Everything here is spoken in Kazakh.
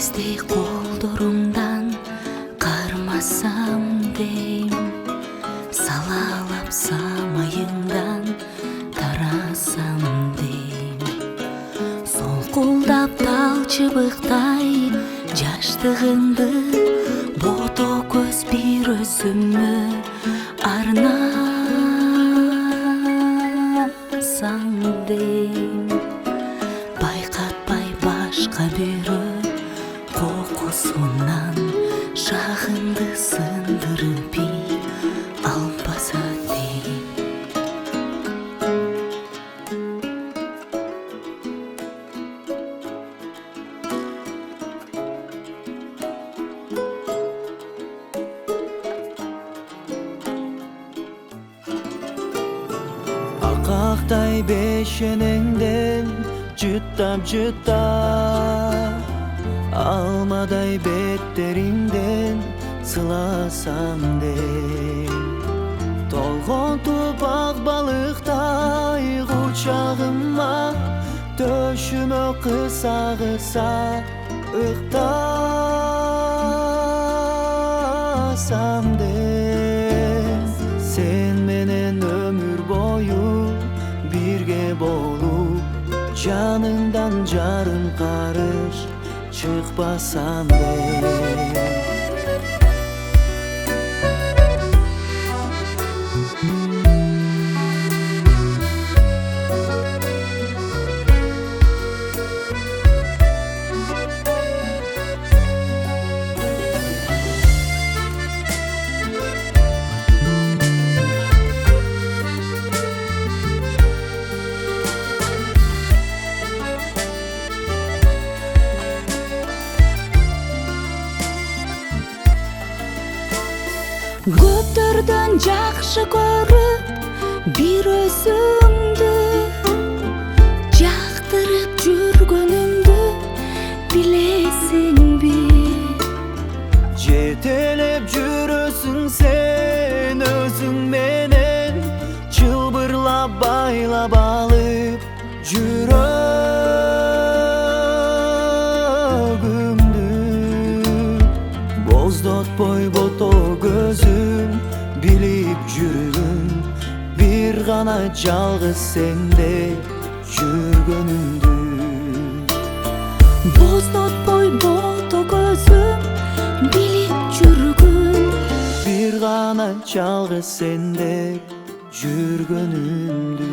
Сіздей қолдырымдан қармасам дейм, салалап самайыңдан тарасам дейм. Солқылдап тал чыбықтай жаштығыңды, бото көз бір өзімі арнасам дейм. Байқатпай башқа бері қоқысынан шағынды сындырып албаса дейм. Ақақтай бешенеңден жұттап алмадай беттериңден сыласам дейм. Толгон тупак балыктай кучагыма төшүмө кыса ыктасам дейм. Сен менен өмүр бою бирге болуп, жаныңдан жарым карыш чыкпасам дейм. Көптөрдөн жакшы көрүп, бир өзүмдү жактырып жүргөнүмдү билесиңби? Жетелеп жүрөсүң сен өзүң менен, чылбырлап байлап алып жүрөгүмдү. Боздотпой бото көзүм, билип жүргүн бир гана жалгыз сенде жүргөнүмдү. Боздотпой бото көзүм, билип жүргүн бир гана жалгыз сенде жүргөнүмдү.